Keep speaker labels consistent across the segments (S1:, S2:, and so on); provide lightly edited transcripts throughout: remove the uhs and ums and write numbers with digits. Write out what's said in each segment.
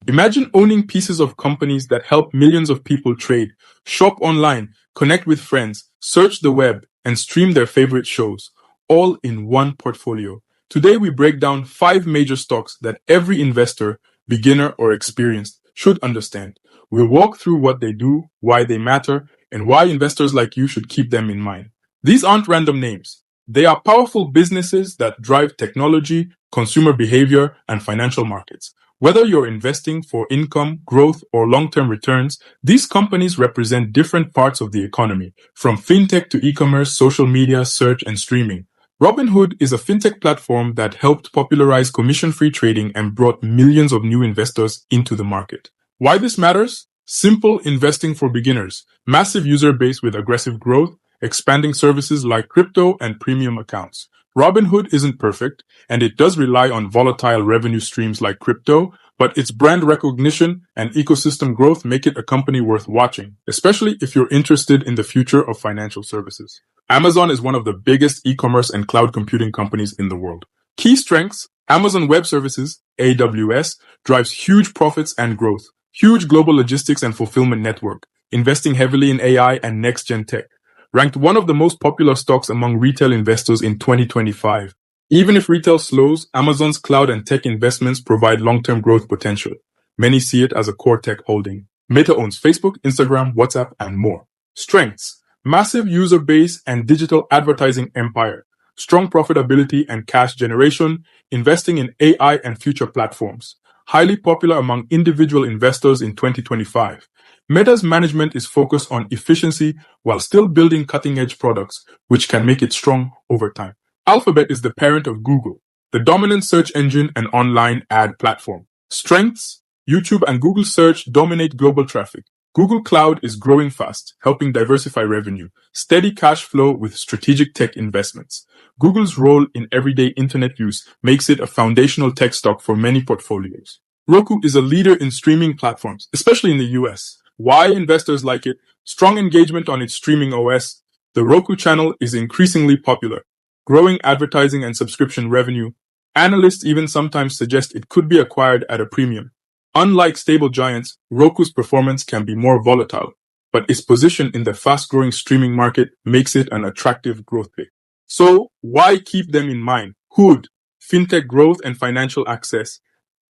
S1: Imagine owning pieces of companies that help millions of people trade, shop online, connect with friends, search the web, and stream their favorite shows, all in one portfolio. Today, we break down 5 major stocks that every investor, beginner or experienced, should understand. We'll walk through what they do, why they matter, and why investors like you should keep them in mind. These aren't random names. They are powerful businesses that drive technology, consumer behavior, and financial markets. Whether you're investing for income, growth, or long-term returns, these companies represent different parts of the economy, from fintech to e-commerce, social media, search, and streaming. Robinhood is a fintech platform that helped popularize commission-free trading and brought millions of new investors into the market. Why this matters? Simple investing for beginners, massive user base with aggressive growth, expanding services like crypto and premium accounts. Robinhood isn't perfect, and it does rely on volatile revenue streams like crypto, but its brand recognition and ecosystem growth make it a company worth watching, especially if you're interested in the future of financial services. Amazon is one of the biggest e-commerce and cloud computing companies in the world. Key strengths: Amazon Web Services, AWS, drives huge profits and growth, huge global logistics and fulfillment network, investing heavily in AI and next-gen tech. Ranked one of the most popular stocks among retail investors in 2025. Even if retail slows, Amazon's cloud and tech investments provide long-term growth potential. Many see it as a core tech holding. Meta owns Facebook, Instagram, WhatsApp, and more. Strengths: massive user base and digital advertising empire, strong profitability and cash generation, investing in AI and future platforms. Highly popular among individual investors in 2025. Meta's management is focused on efficiency while still building cutting-edge products, which can make it strong over time. Alphabet is the parent of Google, the dominant search engine and online ad platform. Strengths: YouTube and Google search dominate global traffic. Google Cloud is growing fast, helping diversify revenue. Steady cash flow with strategic tech investments. Google's role in everyday internet use makes it a foundational tech stock for many portfolios. Roku is a leader in streaming platforms, especially in the US. Why investors like it? Strong engagement on its streaming OS. The Roku channel is increasingly popular. Growing advertising and subscription revenue. Analysts even sometimes suggest it could be acquired at a premium. Unlike stable giants, Roku's performance can be more volatile, but its position in the fast-growing streaming market makes it an attractive growth pick. So, why keep them in mind? Hood, fintech growth and financial access.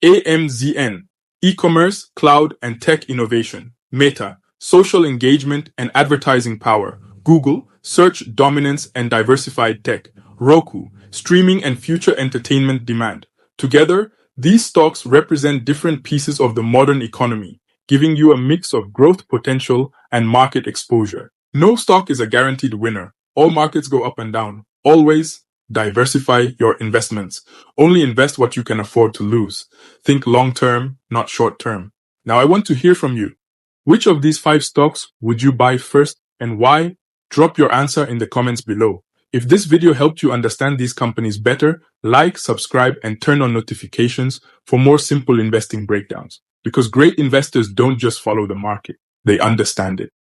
S1: AMZN, e-commerce, cloud, and tech innovation. Meta, social engagement and advertising power. Google, search dominance and diversified tech. Roku, streaming and future entertainment demand. Together, these stocks represent different pieces of the modern economy, giving you a mix of growth potential and market exposure. No stock is a guaranteed winner. All markets go up and down. Always diversify your investments. Only invest what you can afford to lose. Think long-term, not short-term. Now I want to hear from you. Which of these 5 stocks would you buy first and why? Drop your answer in the comments below. If this video helped you understand these companies better, like, subscribe, and turn on notifications for more simple investing breakdowns. Because great investors don't just follow the market, they understand it.